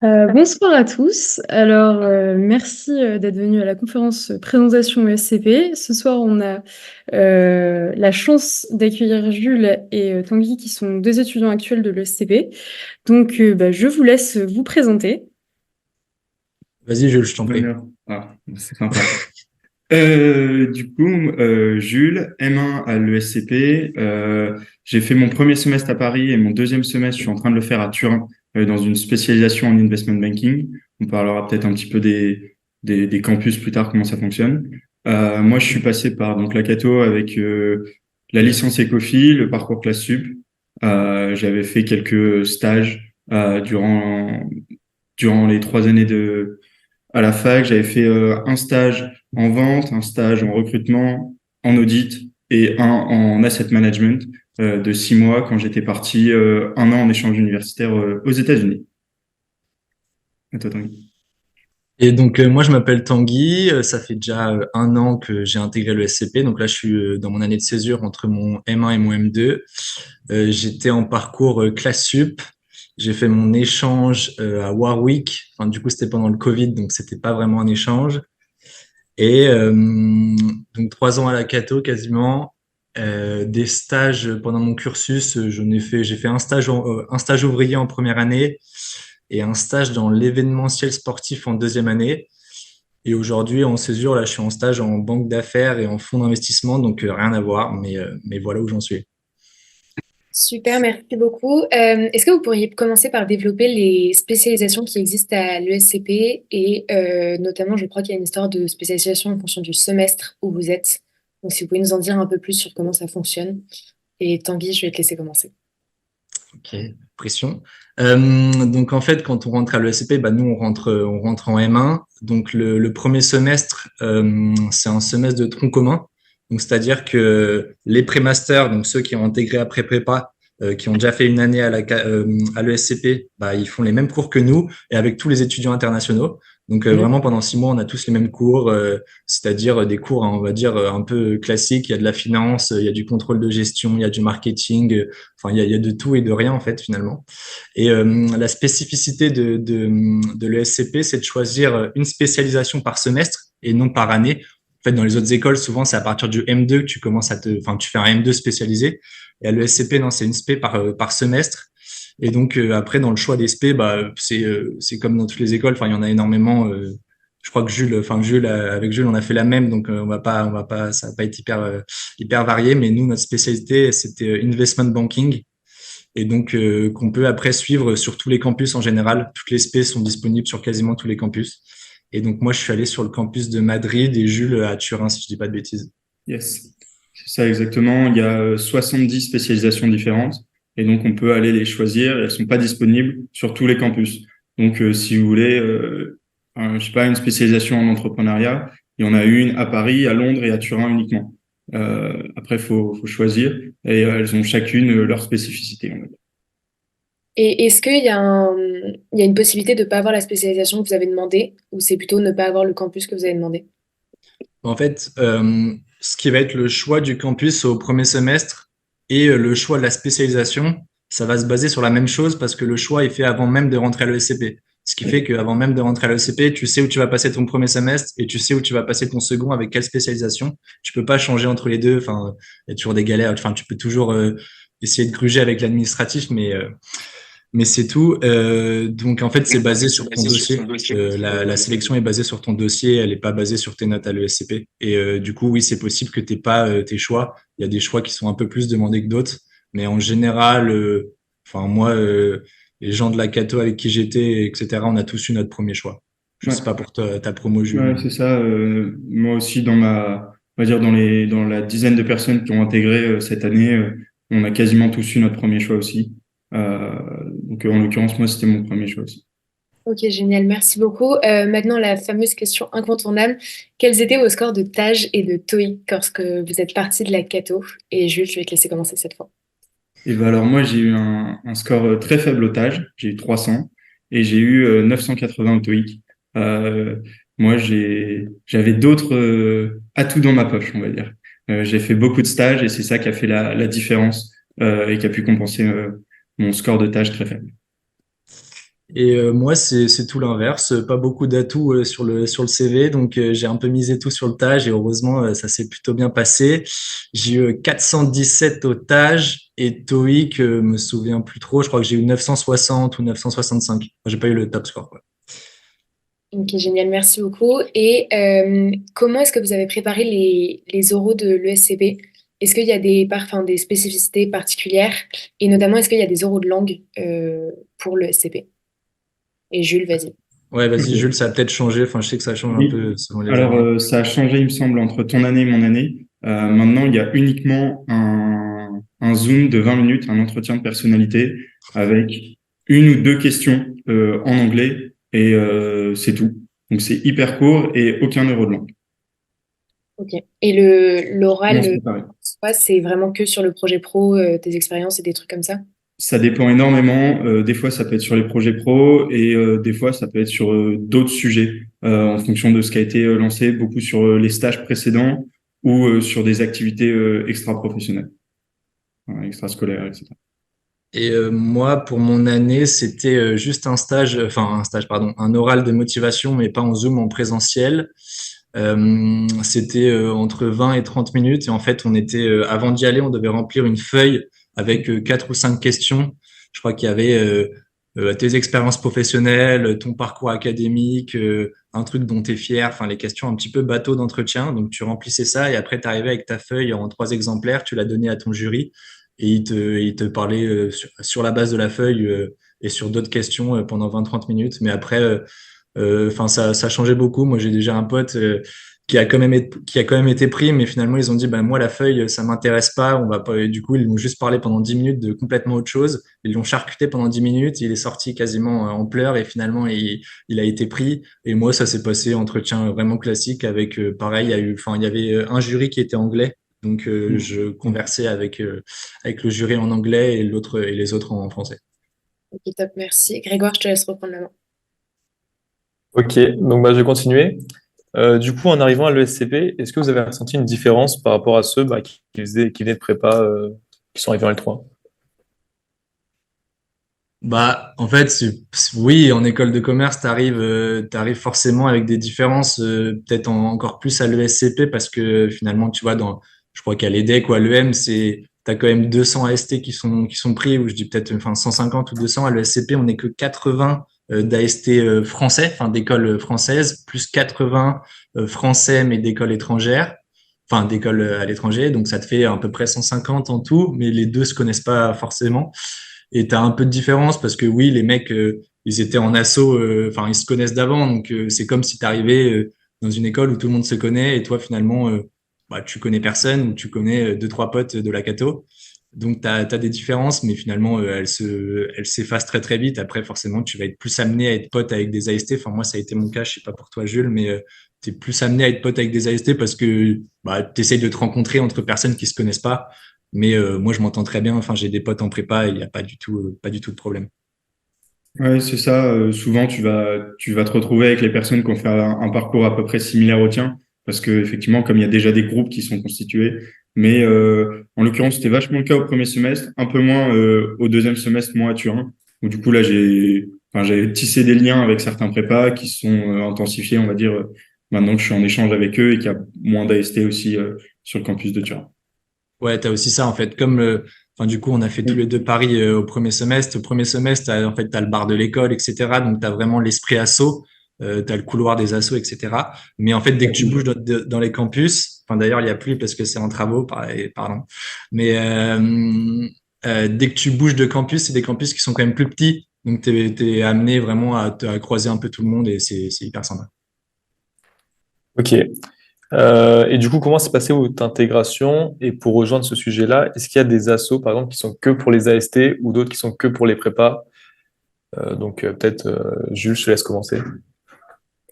Bonsoir à tous. Alors, merci d'être venus à la conférence présentation ESCP. Ce soir, on a la chance d'accueillir Jules et Tanguy, qui sont deux étudiants actuels de l'ESCP. Donc, je vous laisse vous présenter. Vas-y, Jules, je t'en prie. Honneur. Ah, c'est sympa. Jules, M1 à l'ESCP. J'ai fait mon premier semestre à Paris et mon deuxième semestre, je suis en train de le faire à Turin, dans une spécialisation en investment banking. On parlera peut-être un petit peu des campus plus tard, comment ça fonctionne. Moi, je suis passé par donc la Cato avec la licence Ecofi, le parcours classe sup. J'avais fait quelques stages durant les 3 années à la fac. J'avais fait un stage en vente, un stage en recrutement, en audit et un en asset management de 6 mois quand j'étais parti 1 an en échange universitaire aux États-Unis. À toi, Tanguy. Et donc, moi, je m'appelle Tanguy. Ça fait déjà 1 an que j'ai intégré le SCP. Donc là, je suis dans mon année de césure entre mon M1 et mon M2. J'étais en parcours classe sup. J'ai fait mon échange à Warwick. Enfin, du coup, c'était pendant le Covid, donc c'était pas vraiment un échange. Et donc 3 ans à la Cato quasiment. Des stages pendant mon cursus, j'ai fait un stage ouvrier en première année et un stage dans l'événementiel sportif en deuxième année. Et aujourd'hui, en césure, là, je suis en stage en banque d'affaires et en fonds d'investissement, donc rien à voir, mais voilà où j'en suis. Super, merci beaucoup. Est-ce que vous pourriez commencer par développer les spécialisations qui existent à l'ESCP et notamment, je crois qu'il y a une histoire de spécialisation en fonction du semestre où vous êtes. Donc, si vous pouvez nous en dire un peu plus sur comment ça fonctionne. Et Tanguy, je vais te laisser commencer. Ok, pression. Donc en fait, quand on rentre à l'ESCP, bah, nous on rentre en M1. Donc le premier semestre, c'est un semestre de tronc commun. Donc c'est-à-dire que les prémasters, donc ceux qui ont intégré après prépa, qui ont déjà fait une année à l'ESCP, bah, ils font les mêmes cours que nous et avec tous les étudiants internationaux. Donc Mhm. vraiment pendant 6 mois, on a tous les mêmes cours, c'est-à-dire des cours, hein, on va dire un peu classiques. Il y a de la finance, il y a du contrôle de gestion, il y a du marketing. Enfin, il y a de tout et de rien en fait finalement. Et la spécificité de l'ESCP, c'est de choisir une spécialisation par semestre et non par année. En fait, dans les autres écoles, souvent, c'est à partir du M2 que enfin, tu fais un M2 spécialisé. Et à l'ESCP, non, c'est une spé par semestre. Et donc après, dans le choix des spé, bah, c'est comme dans toutes les écoles. Enfin, il y en a énormément. Je crois que Jules, avec Jules, on a fait la même, donc on va pas, ça va pas être hyper varié. Mais nous, notre spécialité, c'était investment banking. Et donc, qu'on peut après suivre sur tous les campus en général. Toutes les spé sont disponibles sur quasiment tous les campus. Et donc, moi, je suis allé sur le campus de Madrid et Jules à Turin, si je dis pas de bêtises. Yes, c'est ça exactement. Il y a 70 spécialisations différentes et donc on peut aller les choisir et elles sont pas disponibles sur tous les campus. Donc si vous voulez, je sais pas, une spécialisation en entrepreneuriat, il y en a une à Paris, à Londres et à Turin uniquement. Après, faut choisir et elles ont chacune leur spécificité, on va dire. Et est-ce qu'il y a une possibilité de ne pas avoir la spécialisation que vous avez demandé ou c'est plutôt ne pas avoir le campus que vous avez demandé? En fait, ce qui va être le choix du campus au premier semestre et le choix de la spécialisation, ça va se baser sur la même chose parce que le choix est fait avant même de rentrer à l'ESCP. Ce qui fait qu'avant même de rentrer à l'ESCP, tu sais où tu vas passer ton premier semestre et tu sais où tu vas passer ton second avec quelle spécialisation. Tu peux pas changer entre les deux. Enfin, il y a toujours des galères. Enfin, tu peux toujours essayer de gruger avec l'administratif, mais c'est tout. Donc en fait, c'est basé sur ton dossier. La sélection est basée sur ton dossier, elle n'est pas basée sur tes notes à l'ESCP. Et du coup, oui, c'est possible que t'aies pas tes choix. Il y a des choix qui sont un peu plus demandés que d'autres, mais en général, enfin moi, les gens de la Cato avec qui j'étais, etc., on a tous eu notre premier choix. Je sais Ouais, pas pour ta promo, ouais, Jules. c'est ça. Moi aussi, on va dire dans la dizaine de personnes qui ont intégré cette année, on a quasiment tous eu notre premier choix aussi. Euh, donc, en l'occurrence, moi, c'était mon premier choix aussi. Ok, génial, merci beaucoup. Maintenant, la fameuse question incontournable. Quels étaient vos scores de TAJ et de TOEIC lorsque vous êtes parti de la Cato? Et Jules, je vais te laisser commencer cette fois. Et ben alors, moi, j'ai eu un score très faible au TAJ. J'ai eu 300 et j'ai eu 980 au TOEIC. Euh, Moi, j'avais d'autres atouts dans ma poche, on va dire. J'ai fait beaucoup de stages et c'est ça qui a fait la différence et qui a pu compenser mon score de TAJ très faible. Et moi, c'est tout l'inverse. Pas beaucoup d'atouts sur le CV, donc j'ai un peu misé tout sur le TAJ et heureusement, ça s'est plutôt bien passé. J'ai eu 417 au TAJ et TOEIC, me souviens plus trop. Je crois que j'ai eu 960 ou 965. J'ai pas eu le top score, quoi. Ok, génial, merci beaucoup. Et comment est-ce que vous avez préparé les oraux de l'ESCP? Est-ce qu'il y a enfin, des spécificités particulières? Et notamment, est-ce qu'il y a des oraux de langue pour l'ESCP? Et Jules, vas-y. Ouais, vas-y, Ok. Jules, ça a peut-être changé. Enfin, je sais que ça change un Oui. peu selon les Alors, années. ça a changé, il me semble, entre ton année et mon année. Maintenant, il y a uniquement un Zoom de 20 minutes, un entretien de personnalité avec une ou deux questions en anglais et c'est tout. Donc, c'est hyper court et aucun euro de langue. Ok. Et l'oral, Comment se préparer? soit, c'est vraiment que sur le projet pro, tes expériences et des trucs comme ça? Ça dépend énormément. Des fois, ça peut être sur les projets pro et des fois, ça peut être sur d'autres sujets en fonction de ce qui a été lancé, beaucoup sur les stages précédents ou sur des activités extra-professionnelles, extrascolaires, etc. Et moi, pour mon année, c'était juste un stage, pardon, un oral de motivation, mais pas en Zoom, en présentiel. C'était entre 20 et 30 minutes. Et en fait, avant d'y aller, on devait remplir une feuille avec quatre ou cinq questions. Je crois qu'il y avait tes expériences professionnelles, ton parcours académique, un truc dont tu es fier, enfin les questions un petit peu bateau d'entretien. Donc tu remplissais ça et après tu arrivais avec ta feuille en trois exemplaires, tu la donnais à ton jury et il te parlait sur la base de la feuille et sur d'autres questions pendant 20-30 minutes. Mais après, enfin, ça changeait beaucoup. Moi, j'ai déjà un pote qui a quand même été pris, mais finalement, ils ont dit, bah, moi, la feuille, ça m'intéresse pas. On va pas. Et du coup, ils l'ont juste parlé pendant 10 minutes de complètement autre chose. Ils l'ont charcuté pendant 10 minutes. Il est sorti quasiment en pleurs et finalement, il a été pris. Et moi, ça s'est passé entretien vraiment classique avec, pareil, il y avait un jury qui était anglais. Donc, je conversais avec le jury en anglais et les autres en français. Ok, top, merci. Grégoire, je te laisse reprendre la main. Ok, donc bah, je vais continuer. Du coup, en arrivant à l'ESCP, est-ce que vous avez ressenti une différence par rapport à ceux qui venaient de prépa, qui sont arrivés en L3? Bah, en fait, oui, en école de commerce, t'arrives forcément avec des différences, peut-être encore plus à l'ESCP parce que finalement, tu vois, je crois qu'à l'EDEC ou à l'EM, t'as quand même 200 AST qui sont pris, ou je dis peut-être, enfin, 150 ou 200. À l'ESCP, on n'est que 80 d'AST français, enfin, d'écoles françaises, plus 80 français, mais d'écoles étrangères. Enfin, d'écoles à l'étranger, donc ça te fait à peu près 150 en tout, mais les deux se connaissent pas forcément. Et tu as un peu de différence parce que oui, les mecs, ils étaient en asso, enfin, ils se connaissent d'avant. Donc, c'est comme si tu arrivais dans une école où tout le monde se connaît et toi, finalement, bah, tu connais personne ou tu connais deux, trois potes de la Cato. Donc, tu as des différences, mais finalement, elles s'effacent très, très vite. Après, forcément, tu vas être plus amené à être pote avec des AST. Enfin, moi, ça a été mon cas. Je sais pas pour toi, Jules, mais tu es plus amené à être pote avec des AST parce que bah, tu essayes de te rencontrer entre personnes qui se connaissent pas. Mais moi, je m'entends très bien. Enfin, j'ai des potes en prépa et il n'y a pas du tout de problème. Ouais, c'est ça. Souvent, tu vas te retrouver avec les personnes qui ont fait un parcours à peu près similaire au tien, parce que effectivement, comme il y a déjà des groupes qui sont constitués, mais en l'occurrence, c'était vachement le cas au premier semestre, un peu moins au deuxième semestre, moi à Turin, où du coup là, j'avais tissé des liens avec certains prépas qui se sont intensifiés, on va dire, maintenant que je suis en échange avec eux et qu'il y a moins d'AST aussi sur le campus de Turin. Ouais, t'as aussi ça en fait. Enfin, du coup, on a fait tous les deux Paris au premier semestre. Au premier semestre, en fait, t'as le bar de l'école, etc. Donc, t'as vraiment l'esprit asso. T'as le couloir des assos, etc. Mais en fait, dès que tu bouges dans les campus, enfin d'ailleurs, il y a plus parce que c'est en travaux, pardon. Mais dès que tu bouges de campus, c'est des campus qui sont quand même plus petits. Donc, t'es amené vraiment à croiser un peu tout le monde et c'est hyper sympa. Ok. Et du coup, comment s'est passée votre intégration? Et pour rejoindre ce sujet-là, est-ce qu'il y a des assos, par exemple, qui sont que pour les AST ou d'autres qui sont que pour les prépas? Peut-être, Jules, je te laisse commencer.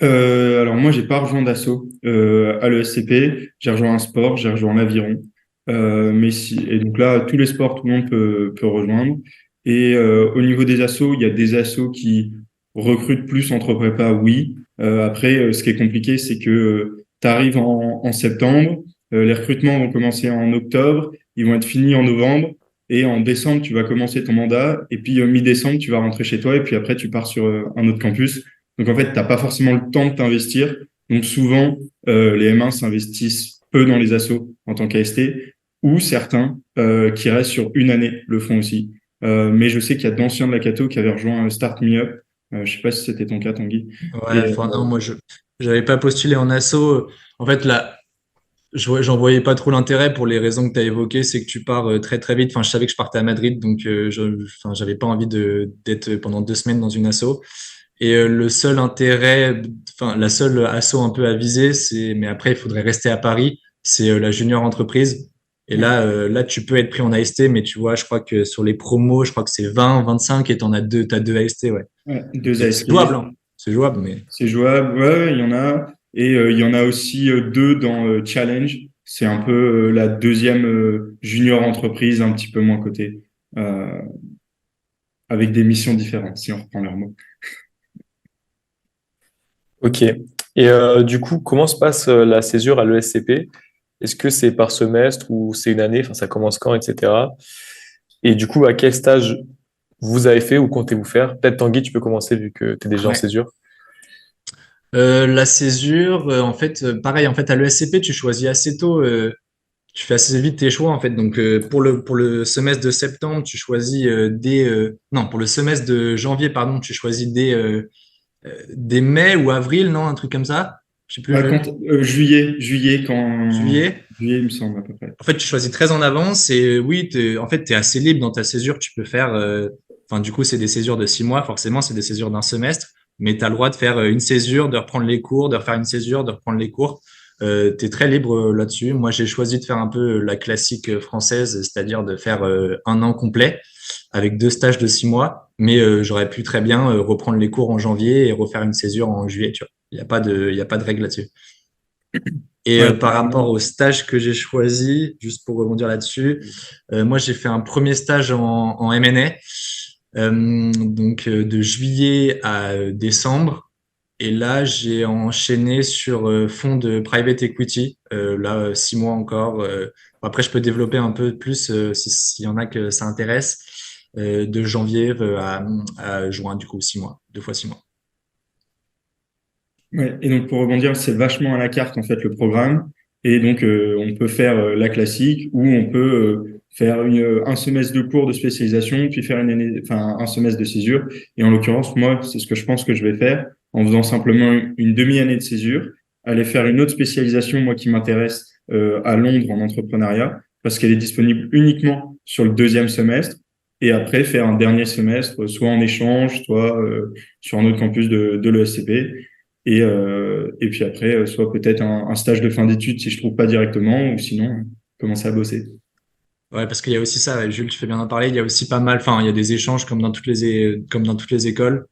Alors moi, j'ai pas rejoint d'assaut à l'ESCP. J'ai rejoint un sport, j'ai rejoint l'aviron. Mais si, et donc là, tous les sports, tout le monde peut rejoindre. Et au niveau des assos, il y a des assos qui recrutent plus entre prépa, oui. Après, ce qui est compliqué, c'est que tu arrives en septembre, les recrutements vont commencer en octobre, ils vont être finis en novembre. et en décembre, tu vas commencer ton mandat, et puis mi-décembre, tu vas rentrer chez toi, et puis après, tu pars sur un autre campus. Donc, en fait, tu n'as pas forcément le temps de t'investir. Donc, souvent, les M1 s'investissent peu dans les assos en tant qu'AST, ou certains qui restent sur une année le font aussi. Mais je sais qu'il y a d'anciens de la Cato qui avaient rejoint Start Me Up. Je sais pas si c'était ton cas, Tanguy. Ouais, Et, enfin non, moi je j'avais pas postulé en asso. En fait, là, j'en voyais pas trop l'intérêt pour les raisons que tu as évoquées, c'est que tu pars très très vite. Enfin, je savais que je partais à Madrid, donc enfin, j'avais pas envie d'être pendant 2 semaines dans une asso. Et le seul intérêt, enfin la seule asso un peu à viser, mais après il faudrait rester à Paris, c'est la junior entreprise. Et ouais, là tu peux être pris en AST, mais tu vois, je crois que sur les promos, je crois que c'est 20, 25 et t'as deux AST, ouais. ouais, Donc deux c'est jouable, AST. hein. C'est jouable, mais C'est jouable, ouais, il y en a. Et il y en a aussi deux dans Challenge. C'est un peu la deuxième junior entreprise, un petit peu moins cotée, euh, avec des missions différentes, si on reprend leurs mots. Ok. Et du coup, comment se passe la césure à l'ESCP? Est-ce que c'est par semestre ou c'est une année? Enfin, ça commence quand, etc. Et du coup, à quel stage vous avez fait ou comptez-vous faire? Peut-être Tanguy, tu peux commencer vu que tu es déjà en ouais. césure. La césure, en fait, pareil, en fait, à l'ESCP, tu choisis assez tôt, tu fais assez vite tes choix, en fait. Donc, pour le semestre de septembre, tu choisis non, pour le semestre de janvier, pardon, tu choisis dès mai ou avril, non, un truc comme ça. Je sais plus, Jules. Juillet, Juillet. juillet, il me semble à peu près. En fait, tu choisis très en avance et oui, en fait, tu es assez libre dans ta césure. Tu peux faire, enfin, du coup, c'est des césures de 6 mois, forcément, c'est des césures d'un semestre, mais tu as le droit de faire une césure, de reprendre les cours, de refaire une césure, de reprendre les cours. Tu es très libre là-dessus. Moi, j'ai choisi de faire un peu la classique française, c'est-à-dire de faire un an complet avec 2 stages de 6 mois, mais j'aurais pu très bien reprendre les cours en janvier et refaire une césure en juillet, tu vois. Il y a pas de règle là-dessus. Et Ouais, par rapport au stage que j'ai choisi, juste pour rebondir là-dessus, moi j'ai fait un premier stage en M&A, donc de juillet à décembre. Et là j'ai enchaîné sur fonds de private equity, là 6 mois encore. Après je peux développer un peu plus s'il y en a que ça intéresse, de janvier à juin, du coup 6 mois, 2 fois 6 mois. ouais. Et donc pour rebondir, c'est vachement à la carte en fait le programme. Et donc on peut faire la classique ou on peut faire un semestre de cours de spécialisation, puis faire une année, enfin un semestre de césure. Et en l'occurrence, moi, c'est ce que je pense que je vais faire en faisant simplement une demi-année de césure, aller faire une autre spécialisation, moi qui m'intéresse à Londres en entrepreneuriat, parce qu'elle est disponible uniquement sur le deuxième semestre. Et après, faire un dernier semestre, soit en échange, soit sur un autre campus de l'ESCP. Et puis après, soit peut-être un stage de fin d'études si je trouve pas directement, ou sinon, commencer à bosser. Ouais, parce qu'il y a aussi ça, ouais, Jules, tu fais bien en parler, il y a aussi pas mal, enfin, il y a des échanges comme dans toutes les écoles,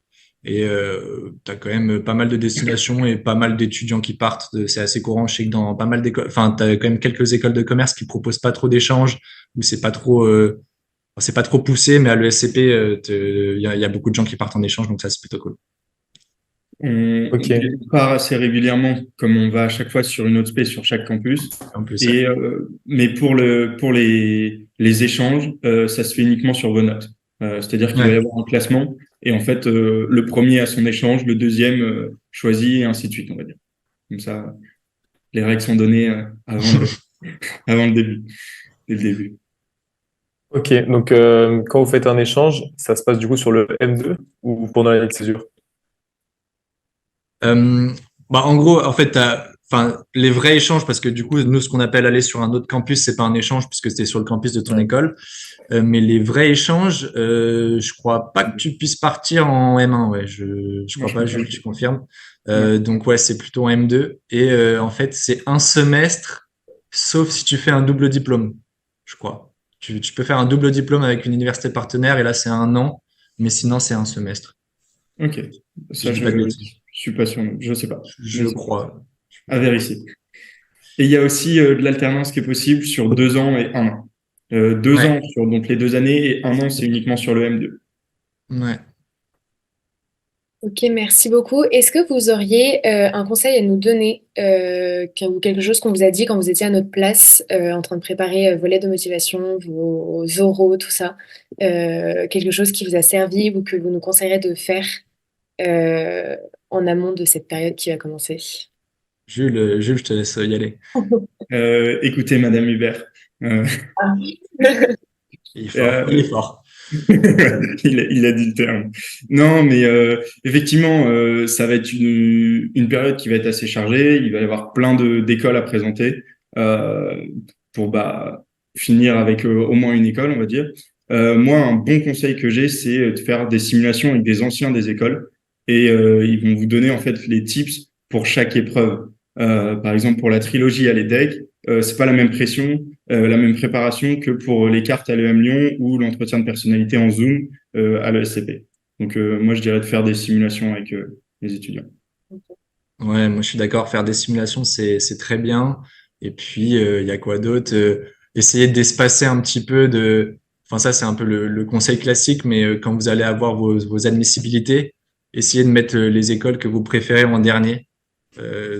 et tu as quand même pas mal de destinations et pas mal d'étudiants qui partent, c'est assez courant, je sais que dans pas mal d'écoles, enfin, tu as quand même quelques écoles de commerce qui proposent pas trop d'échanges, où c'est pas trop poussé, mais à l'ESCP, il y a beaucoup de gens qui partent en échange, donc ça, c'est plutôt cool. Ok. On part assez régulièrement, comme on va à chaque fois sur une autre spé sur chaque campus. En plus, ouais. Et, mais pour les échanges, ça se fait uniquement sur vos notes. C'est-à-dire qu'il va y Ouais. avoir un classement. Et en fait, le premier a son échange, le deuxième choisit, et ainsi de suite, on va dire. Comme ça, les règles sont données avant le début, dès le début. Ok. Donc, quand vous faites un échange, ça se passe du coup sur le M2 ou pendant l'année de césure? Euh, Bah, en gros, en fait, enfin, les vrais échanges, parce que du coup, nous, ce qu'on appelle aller sur un autre campus, c'est pas un échange puisque c'était sur le campus de ton Ouais. école. Mais les vrais échanges, je crois pas que tu puisses partir en M1. Ouais, je Moi, crois je pas, confirme. Jules, tu confirmes. Ouais. Donc ouais, c'est plutôt en M2. Et en fait, c'est un semestre, sauf si tu fais un double diplôme, je crois. Tu peux faire un double diplôme avec une université partenaire et là, c'est un an. Mais sinon, c'est un semestre. Ok. Si je Ça, dis pas de bêtises. je suis pas sûr. Je sais pas. Je crois. À vérifier. Et il y a aussi de l'alternance qui est possible sur 2 ans et un an. 2 ans Ouais, sur donc les 2 années et un an, c'est uniquement sur le M2. ouais. Ok, merci beaucoup. Est-ce que vous auriez un conseil à nous donner ou quelque chose qu'on vous a dit quand vous étiez à notre place en train de préparer vos lettres de motivation, vos oraux, tout ça, quelque chose qui vous a servi ou que vous nous conseillerez de faire euh, en amont de cette période qui va commencer? Jules, je te laisse y aller. Écoutez, Madame Hubert, euh, Ah. Il est fort. Il est euh, fort. il a dit le terme. Non, mais effectivement, ça va être une période qui va être assez chargée. Il va y avoir plein d'écoles à présenter euh, pour finir avec au moins une école, on va dire. Moi, un bon conseil que j'ai, c'est de faire des simulations avec des anciens des écoles et ils vont vous donner en fait les tips pour chaque épreuve. Par exemple, pour la trilogie à l'EDEC, c'est pas la même pression, la même préparation que pour les cartes à l'EM Lyon ou l'entretien de personnalité en Zoom à l'ESCP. Donc, moi, je dirais de faire des simulations avec les étudiants. Ouais, moi je suis d'accord. Faire des simulations, c'est très bien. Et puis il y a quoi d'autre? Essayer d'espacer un petit peu de. Enfin ça c'est un peu le conseil classique, mais quand vous allez avoir vos admissibilités, essayez de mettre les écoles que vous préférez en dernier.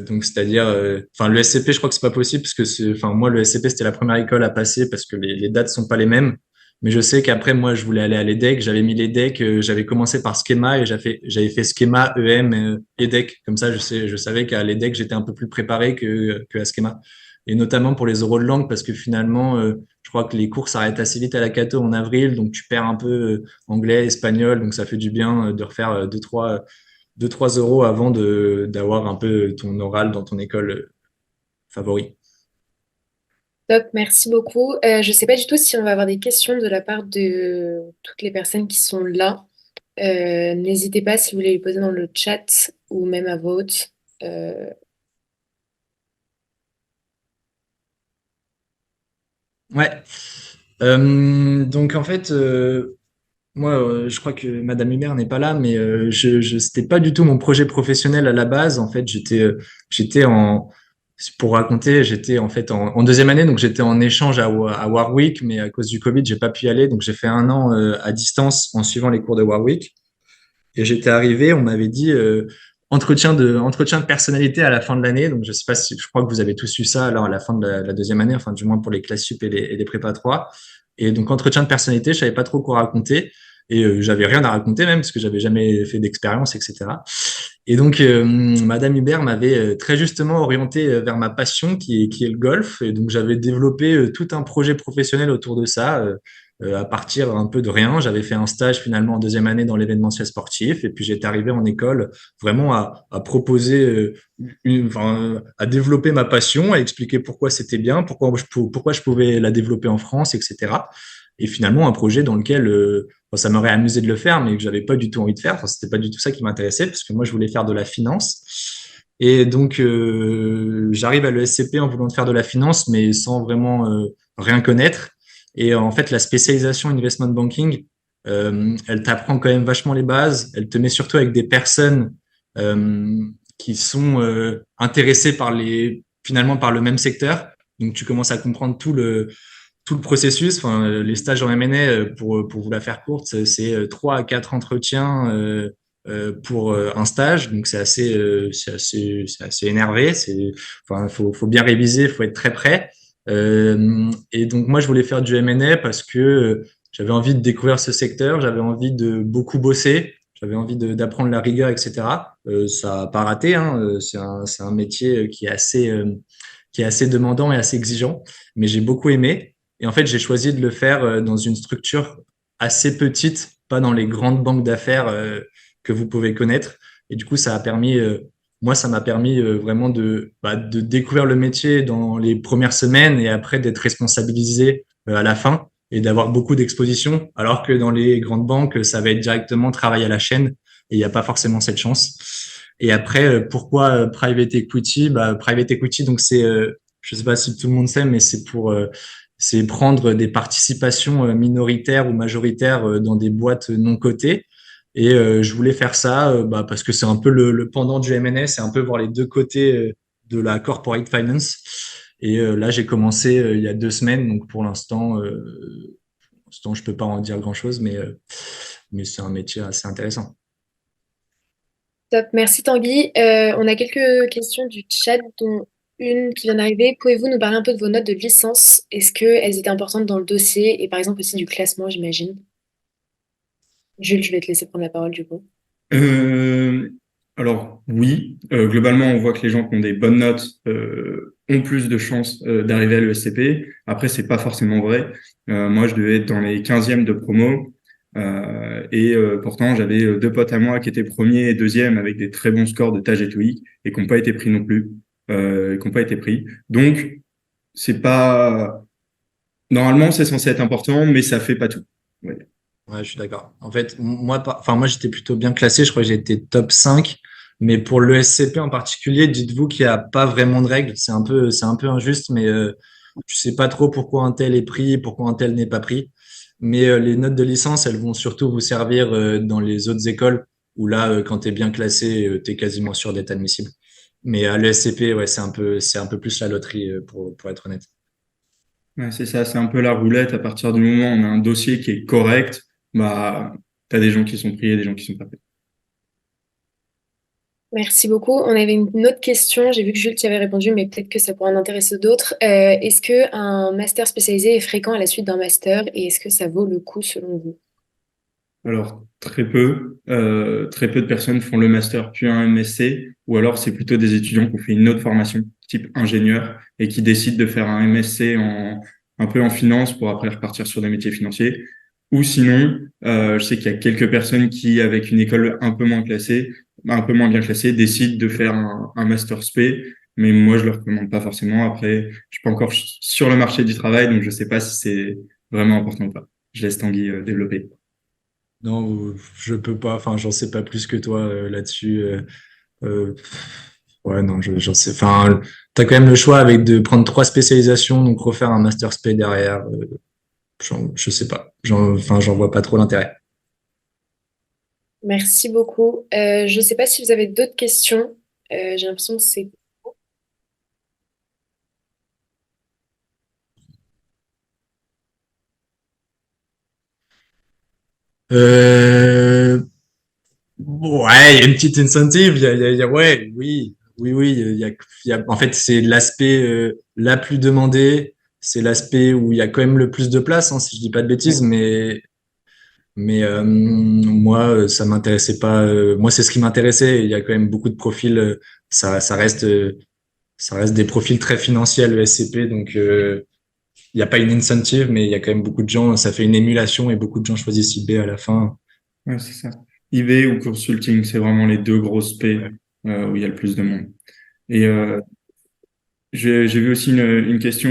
Donc c'est-à-dire, enfin le SCP, je crois que c'est pas possible parce que enfin moi le SCP c'était la première école à passer parce que les dates sont pas les mêmes. Mais je sais qu'après moi je voulais aller à l'EDEC, j'avais mis l'EDEC, j'avais commencé par schéma et j'avais fait schéma, EM, EDEC. Comme ça je savais qu'à l'EDEC j'étais un peu plus préparé que à schéma. Et notamment pour les oraux de langue parce que finalement je crois que les cours s'arrêtent assez vite à la Cato en avril, donc tu perds un peu anglais, espagnol, donc ça fait du bien de refaire deux trois euros avant d'avoir un peu ton oral dans ton école favori. Top, merci beaucoup. Je ne sais pas du tout si on va avoir des questions de la part de toutes les personnes qui sont là. N'hésitez pas si vous voulez les poser dans le chat ou même à vote. Euh, Ouais. Donc en fait, moi, je crois que Madame Hubert n'est pas là, mais c'était pas du tout mon projet professionnel à la base. En fait, j'étais pour raconter, j'étais en fait en deuxième année, donc j'étais en échange à Warwick, mais à cause du Covid, j'ai pas pu y aller, donc j'ai fait un an à distance en suivant les cours de Warwick. Et j'étais arrivé, on m'avait dit entretien de personnalité à la fin de l'année. Donc je sais pas si, je crois que vous avez tous eu ça alors à la fin de la deuxième année, enfin du moins pour les classes sup et les prépa 3. Et donc entretien de personnalité, je savais pas trop quoi raconter. Et j'avais rien à raconter même parce que j'avais jamais fait d'expérience, etc. Et donc Madame Hubert m'avait très justement orienté vers ma passion qui est le golf. Et donc j'avais développé tout un projet professionnel autour de ça. À partir un peu de rien. J'avais fait un stage finalement en deuxième année dans l'événementiel sportif et puis j'étais arrivé en école vraiment à proposer, enfin, à développer ma passion, à expliquer pourquoi c'était bien, pourquoi je pouvais la développer en France, etc. Et finalement un projet dans lequel bon, ça m'aurait amusé de le faire, mais que j'avais pas du tout envie de faire. Enfin, c'était pas du tout ça qui m'intéressait parce que moi je voulais faire de la finance. Et donc j'arrive à l'ESCP en voulant faire de la finance, mais sans vraiment rien connaître. Et en fait, la spécialisation investment banking, elle t'apprend quand même vachement les bases. Elle te met surtout avec des personnes qui sont intéressées finalement par le même secteur. Donc, tu commences à comprendre tout le processus. Enfin, les stages en M&A, pour vous la faire courte, c'est 3 à 4 entretiens pour un stage. Donc, c'est assez énervé. Enfin, faut bien réviser, faut être très prêt. Et donc moi, je voulais faire du M&A parce que j'avais envie de découvrir ce secteur, j'avais envie de beaucoup bosser, j'avais envie d'apprendre la rigueur, etc. Ça n'a pas raté, hein. C'est un métier qui est assez demandant et assez exigeant, mais j'ai beaucoup aimé. Et en fait, j'ai choisi de le faire dans une structure assez petite, pas dans les grandes banques d'affaires que vous pouvez connaître. Et du coup, moi, ça m'a permis vraiment de découvrir le métier dans les premières semaines et après d'être responsabilisé à la fin et d'avoir beaucoup d'expositions, alors que dans les grandes banques, ça va être directement travail à la chaîne et il n'y a pas forcément cette chance. Et après, pourquoi private equity? Private equity, donc je sais pas si tout le monde sait, mais c'est prendre des participations minoritaires ou majoritaires dans des boîtes non cotées. Et je voulais faire ça parce que c'est un peu le pendant du M&A, c'est un peu voir les deux côtés de la corporate finance. Et là, j'ai commencé il y a 2 semaines, donc pour l'instant, je peux pas en dire grand-chose, mais c'est un métier assez intéressant. Top, merci Tanguy. On a quelques questions du chat, dont une qui vient d'arriver. Pouvez-vous nous parler un peu de vos notes de licence? Est-ce qu'elles étaient importantes dans le dossier et par exemple aussi du classement, j'imagine? Jules, je vais te laisser prendre la parole du coup. Euh, alors oui, globalement, on voit que les gens qui ont des bonnes notes ont plus de chances d'arriver à l'ESCP. Après, c'est pas forcément vrai. Moi, je devais être dans les 15e de promo. Pourtant, j'avais deux potes à moi qui étaient premiers et deuxièmes avec des très bons scores de TAGE et TOEIC et qui n'ont pas été pris non plus. Qui n'ont pas été pris. Donc, c'est pas... Normalement, c'est censé être important, mais ça fait pas tout. Ouais. Ouais, je suis d'accord. En fait, moi, j'étais plutôt bien classé. Je crois que j'ai été top 5. Mais pour le SCP en particulier, dites-vous qu'il n'y a pas vraiment de règles. C'est un peu injuste, mais je sais pas trop pourquoi un tel est pris, pourquoi un tel n'est pas pris. Mais les notes de licence, elles vont surtout vous servir dans les autres écoles où là, quand tu es bien classé, tu es quasiment sûr d'être admissible. Mais à l'ESCP, ouais, c'est un peu plus la loterie, pour être honnête. Ouais, c'est ça, c'est un peu la roulette. À partir du moment où on a un dossier qui est correct, bah, t'as des gens qui sont pris et des gens qui sont pas pris. Merci beaucoup. On avait une autre question. J'ai vu que Jules t'y avait répondu, mais peut-être que ça pourrait en intéresser d'autres. Est-ce qu'un master spécialisé est fréquent à la suite d'un master et est-ce que ça vaut le coup selon vous? Alors, très peu de personnes font le master puis un MSc, ou alors c'est plutôt des étudiants qui ont fait une autre formation, type ingénieur, et qui décident de faire un MSc un peu en finance pour après repartir sur des métiers financiers. Ou sinon, je sais qu'il y a quelques personnes qui, avec une école un peu moins classée, un peu moins bien classée, décident de faire un master spé, mais moi, je le recommande pas forcément. Après, je suis pas encore sur le marché du travail, donc je sais pas si c'est vraiment important ou pas. Je laisse Tanguy développer. Non, je peux pas. Enfin, j'en sais pas plus que toi là-dessus. Euh, ouais, non, j'en sais. Enfin, t'as quand même le choix avec de prendre 3 spécialisations, donc refaire un master spé derrière. Je sais pas. Enfin, j'en vois pas trop l'intérêt. Merci beaucoup. Je ne sais pas si vous avez d'autres questions. J'ai l'impression que c'est... Euh, ouais, il y a une petite incentive. Ouais, oui, oui, oui. En fait, c'est l'aspect la plus demandé. C'est l'aspect où il y a quand même le plus de place, hein, si je dis pas de bêtises, mais moi, ça m'intéressait pas. Moi, c'est ce qui m'intéressait. Il y a quand même beaucoup de profils. Ça reste, ça reste des profils très financiers à l'ESCP, donc il n'y a pas une incentive, mais il y a quand même beaucoup de gens. Ça fait une émulation et beaucoup de gens choisissent IB à la fin. Ouais, c'est ça. IB ou consulting, c'est vraiment les deux grosses P Ouais. où il y a le plus de monde. Et j'ai vu aussi une question.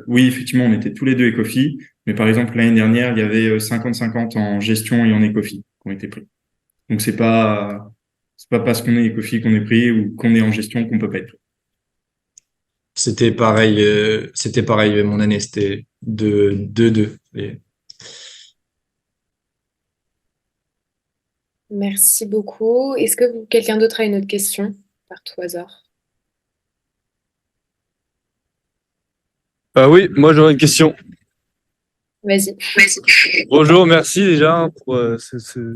Oui, effectivement, on était tous les deux Ecofi, mais par exemple l'année dernière, il y avait 50-50 en gestion et en Ecofi qui ont été pris. Donc c'est pas parce qu'on est Ecofi qu'on est pris ou qu'on est en gestion qu'on peut pas être pris. C'était pareil mon année. C'était de 2. Merci beaucoup. Est-ce que quelqu'un d'autre a une autre question, par tout hasard? Oui, moi j'aurais une question. Vas-y. Bonjour, merci déjà pour ce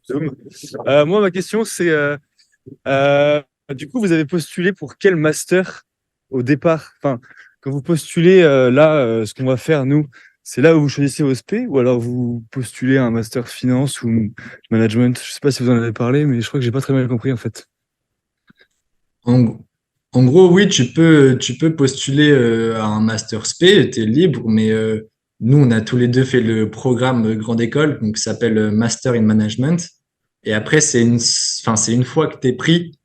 Zoom. Moi, ma question, c'est du coup, vous avez postulé pour quel master au départ? Enfin, quand vous postulez ce qu'on va faire, nous, c'est là où vous choisissez vos spé ou alors vous postulez à un master finance ou management? Je sais pas si vous en avez parlé, mais je crois que j'ai pas très bien compris en fait. En, en gros, oui, tu peux postuler à un master spé, tu es libre, mais nous, on a tous les deux fait le programme Grande École, donc ça s'appelle Master in Management. Et après, enfin, c'est une fois que tu es pris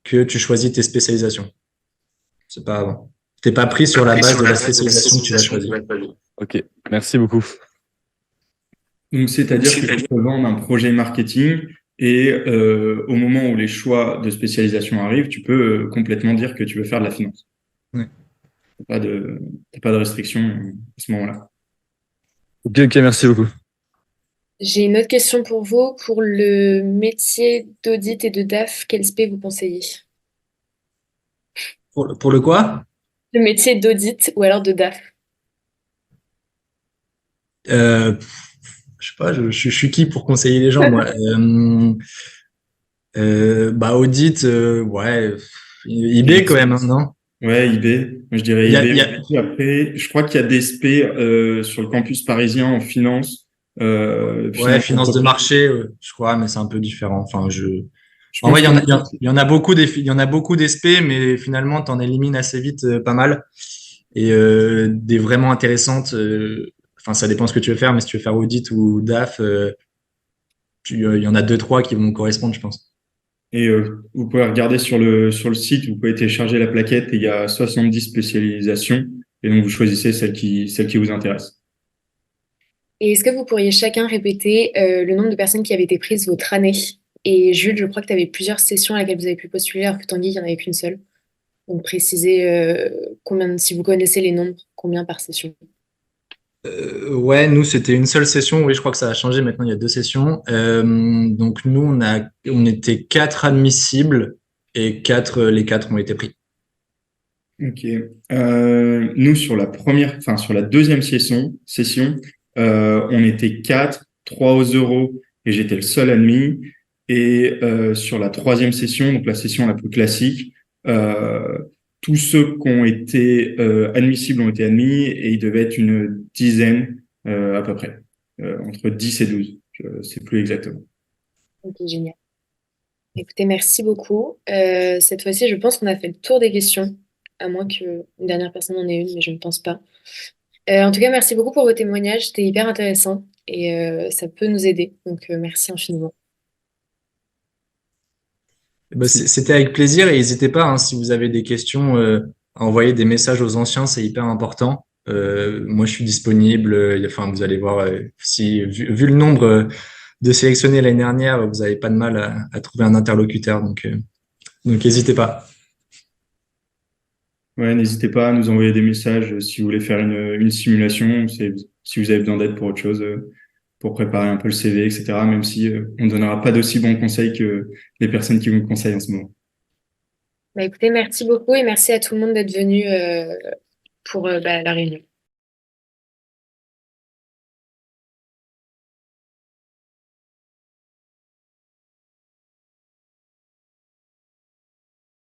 que tu choisis tes spécialisations. C'est pas avant. T'es pas pris sur la base de la spécialisation que tu vas choisir. Ok, merci beaucoup. Donc c'est-à-dire que tu peux vendre un projet marketing et au moment où les choix de spécialisation arrivent, tu peux complètement dire que tu veux faire de la finance. Ouais. T'as pas de restriction à ce moment-là. Ok, ok, merci beaucoup. J'ai une autre question pour vous. Pour le métier d'audit et de DAF, quel spé vous conseillez? Pour le quoi? Le métier d'audit ou alors de DAF? Euh, je sais pas, je suis qui pour conseiller les gens, moi. Bah, audit, ouais, eBay quand même, hein, non? Ouais, eBay. Moi, je dirais Il y a, eBay il y a- aussi. Après, je crois qu'il y a des SP sur le campus parisien en finance, ouais, finance finance de d'entreprise. marché, je crois, mais c'est un peu différent. Enfin, Je en vrai, pense que il y en a beaucoup il y en a beaucoup d'SP, mais finalement, t'en élimines assez vite, pas mal. Et des vraiment intéressantes, enfin, ça dépend ce que tu veux faire, mais si tu veux faire audit ou DAF, il y en a deux, trois qui vont correspondre, je pense. et vous pouvez regarder sur le site, vous pouvez télécharger la plaquette et il y a 70 spécialisations. Et donc, vous choisissez celle qui vous intéresse. Et est-ce que vous pourriez chacun répéter le nombre de personnes qui avaient été prises votre année? Et Jules, je crois que tu avais plusieurs sessions à laquelle vous avez pu postuler, alors que Tanguy, il n'y en avait qu'une seule. Donc précisez combien, si vous connaissez les nombres, combien par session. Ouais, nous, c'était une seule session. Oui, je crois que ça a changé. Maintenant, il y a deux sessions. Donc, nous, on était quatre admissibles et les quatre ont été pris. Ok. Nous, sur la deuxième session, on était quatre, trois aux euros et j'étais le seul admis. Et sur la troisième session, donc la session la plus classique, euh, tous ceux qui ont été admissibles ont été admis et il devait être une dizaine à peu près, entre 10 et 12. Je ne sais plus exactement. Ok, génial. Écoutez, merci beaucoup. Cette fois-ci, je pense qu'on a fait le tour des questions, à moins qu'une dernière personne en ait une, mais je ne pense pas. En tout cas, merci beaucoup pour vos témoignages, c'était hyper intéressant et ça peut nous aider. Donc, merci infiniment. Bah, c'était avec plaisir et n'hésitez pas, hein, si vous avez des questions, à envoyer des messages aux anciens, c'est hyper important. Moi, je suis disponible. Enfin, vous allez voir, si, vu le nombre de sélectionnés l'année dernière, vous n'avez pas de mal à trouver un interlocuteur. Donc n'hésitez pas. Ouais, n'hésitez pas à nous envoyer des messages si vous voulez faire une simulation, si vous avez besoin d'aide pour autre chose, pour préparer un peu le CV, etc. Même si on ne donnera pas d'aussi bons conseils que les personnes qui vous conseillent en ce moment. Bah, écoutez, merci beaucoup et merci à tout le monde d'être venu pour la réunion.